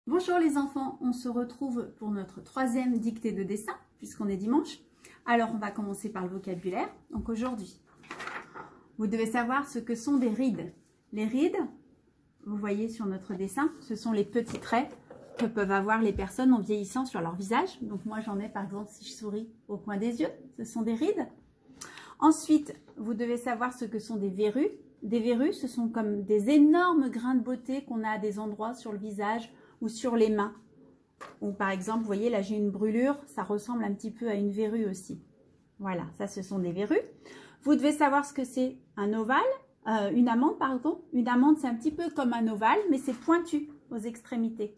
Bonjour les enfants, on se retrouve pour notre troisième dictée de dessin, puisqu'on est dimanche. Alors on va commencer par le vocabulaire. Donc aujourd'hui, vous devez savoir ce que sont des rides. Les rides, vous voyez sur notre dessin, ce sont les petits traits que peuvent avoir les personnes en vieillissant sur leur visage. Donc moi j'en ai par exemple si je souris au coin des yeux, ce sont des rides. Ensuite, vous devez savoir ce que sont des verrues. Des verrues, ce sont comme des énormes grains de beauté qu'on a à des endroits sur le visage ou sur les mains. Ou par exemple, vous voyez là j'ai une brûlure, ça ressemble un petit peu à une verrue aussi. Voilà, ça ce sont des verrues. Vous devez savoir ce que c'est un ovale, une amande pardon. Une amande c'est un petit peu comme un ovale mais c'est pointu aux extrémités.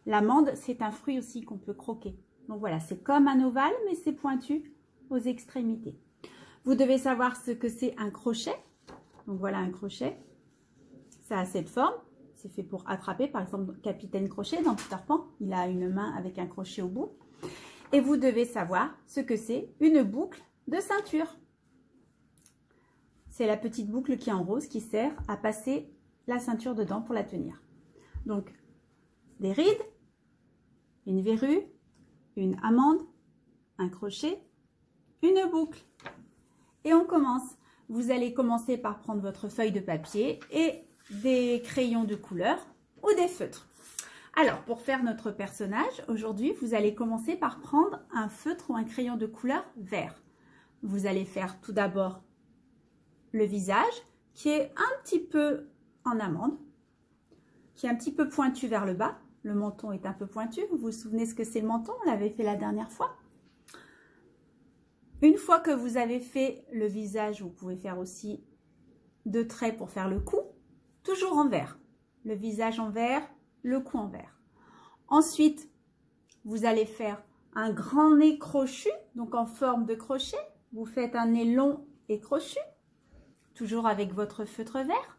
L'amande c'est un fruit aussi qu'on peut croquer. Donc voilà, c'est comme un ovale mais c'est pointu aux extrémités. Vous devez savoir ce que c'est un crochet. Donc voilà un crochet, ça a cette forme. C'est fait pour attraper, par exemple, Capitaine Crochet dans Peter Pan. Il a une main avec un crochet au bout. Et vous devez savoir ce que c'est une boucle de ceinture. C'est la petite boucle qui est en rose qui sert à passer la ceinture dedans pour la tenir. Donc, des rides, une verrue, une amande, un crochet, une boucle. Et on commence. Vous allez commencer par prendre votre feuille de papier et des crayons de couleur ou des feutres. Alors, pour faire notre personnage, aujourd'hui, vous allez commencer par prendre un feutre ou un crayon de couleur vert. Vous allez faire tout d'abord le visage qui est un petit peu en amande, qui est un petit peu pointu vers le bas. Le menton est un peu pointu. Vous vous souvenez ce que c'est le menton? On l'avait fait la dernière fois. Une fois que vous avez fait le visage, vous pouvez faire aussi deux traits pour faire le cou. Toujours en vert, le visage en vert, le cou en vert. Ensuite, vous allez faire un grand nez crochu, donc en forme de crochet. Vous faites un nez long et crochu, toujours avec votre feutre vert.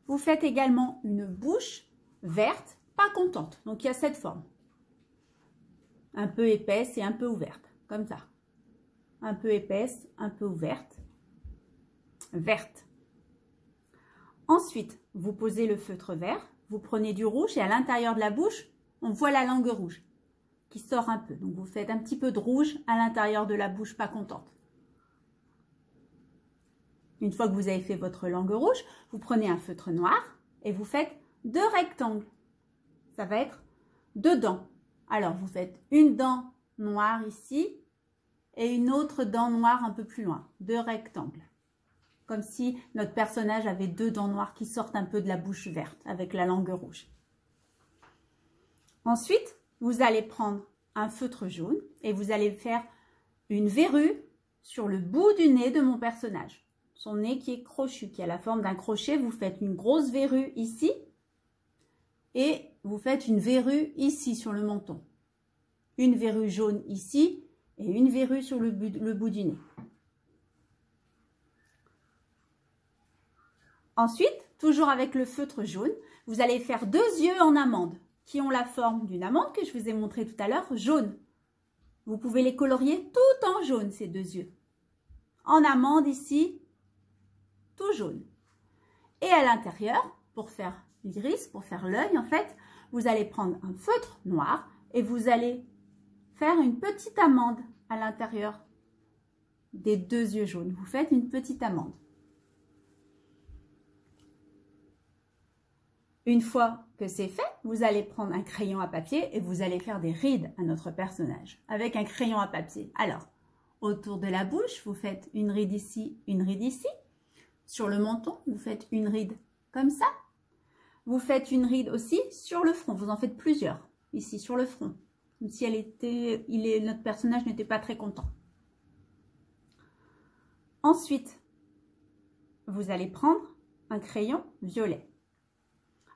Vous faites également une bouche verte, pas contente, donc il y a cette forme. Un peu épaisse et un peu ouverte, comme ça. Un peu épaisse, un peu ouverte, verte. Ensuite, vous posez le feutre vert, vous prenez du rouge et à l'intérieur de la bouche, on voit la langue rouge qui sort un peu. Donc, vous faites un petit peu de rouge à l'intérieur de la bouche pas contente. Une fois que vous avez fait votre langue rouge, vous prenez un feutre noir et vous faites deux rectangles. Ça va être deux dents. Alors, vous faites une dent noire ici et une autre dent noire un peu plus loin. Deux rectangles. Comme si notre personnage avait deux dents noires qui sortent un peu de la bouche verte avec la langue rouge. Ensuite, vous allez prendre un feutre jaune et vous allez faire une verrue sur le bout du nez de mon personnage. Son nez qui est crochu, qui a la forme d'un crochet. Vous faites une grosse verrue ici et vous faites une verrue ici sur le menton. Une verrue jaune ici et une verrue sur le bout du nez. Ensuite, toujours avec le feutre jaune, vous allez faire deux yeux en amande qui ont la forme d'une amande que je vous ai montré tout à l'heure, jaune. Vous pouvez les colorier tout en jaune, ces deux yeux. En amande ici, tout jaune. Et à l'intérieur, pour faire l'iris, pour faire l'œil en fait, vous allez prendre un feutre noir et vous allez faire une petite amande à l'intérieur des deux yeux jaunes. Vous faites une petite amande. Une fois que c'est fait, vous allez prendre un crayon à papier et vous allez faire des rides à notre personnage avec un crayon à papier. Alors, autour de la bouche, vous faites une ride ici, une ride ici. Sur le menton, vous faites une ride comme ça. Vous faites une ride aussi sur le front. Vous en faites plusieurs ici sur le front. Comme si notre personnage n'était pas très content. Ensuite, vous allez prendre un crayon violet.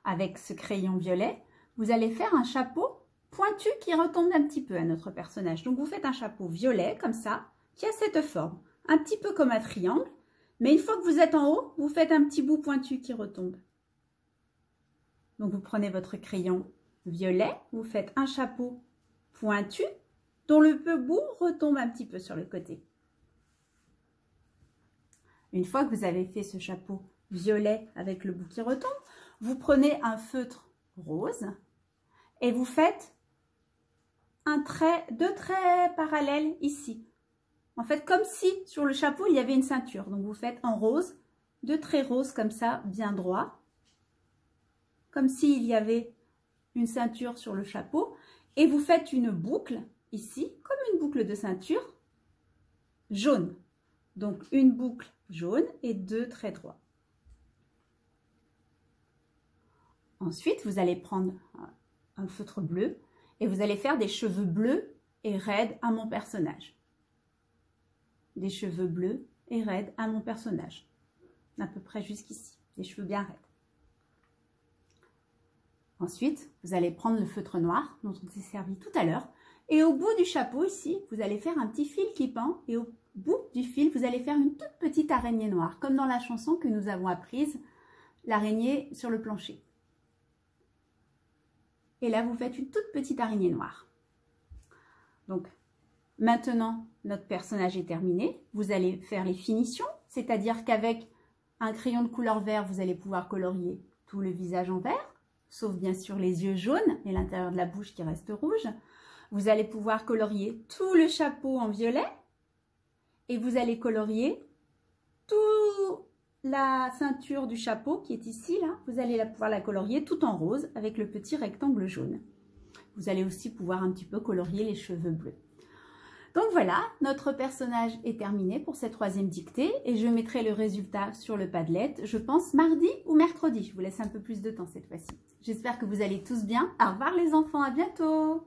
Avec ce crayon violet, vous allez faire un chapeau pointu qui retombe un petit peu à notre personnage. Donc, vous faites un chapeau violet, comme ça, qui a cette forme. Un petit peu comme un triangle. Mais une fois que vous êtes en haut, vous faites un petit bout pointu qui retombe. Donc, vous prenez votre crayon violet, vous faites un chapeau pointu, dont le bout retombe un petit peu sur le côté. Une fois que vous avez fait ce chapeau violet avec le bout qui retombe, vous prenez un feutre rose et vous faites deux traits parallèles ici. En fait, comme si sur le chapeau, il y avait une ceinture. Donc, vous faites en rose, 2 traits roses comme ça, bien droits. Comme s'il y avait une ceinture sur le chapeau. Et vous faites une boucle ici, comme une boucle de ceinture, jaune. Donc, une boucle jaune et 2 traits droits. Ensuite, vous allez prendre un feutre bleu et vous allez faire des cheveux bleus et raides à mon personnage. Des cheveux bleus et raides à mon personnage. À peu près jusqu'ici, des cheveux bien raides. Ensuite, vous allez prendre le feutre noir dont on s'est servi tout à l'heure. Et au bout du chapeau, ici, vous allez faire un petit fil qui pend. Et au bout du fil, vous allez faire une toute petite araignée noire, comme dans la chanson que nous avons apprise, l'araignée sur le plancher. Et là, vous faites une toute petite araignée noire. Donc, maintenant, notre personnage est terminé. Vous allez faire les finitions, c'est-à-dire qu'avec un crayon de couleur vert, vous allez pouvoir colorier tout le visage en vert, sauf bien sûr les yeux jaunes et l'intérieur de la bouche qui reste rouge. Vous allez pouvoir colorier tout le chapeau en violet et vous allez colorier toute la ceinture du chapeau qui est ici, là. Vous allez pouvoir la colorier tout en rose avec le petit rectangle jaune. Vous allez aussi pouvoir un petit peu colorier les cheveux bleus. Donc voilà, notre personnage est terminé pour cette 3e dictée et je mettrai le résultat sur le Padlet, je pense mardi ou mercredi. Je vous laisse un peu plus de temps cette fois-ci. J'espère que vous allez tous bien. Au revoir les enfants, à bientôt!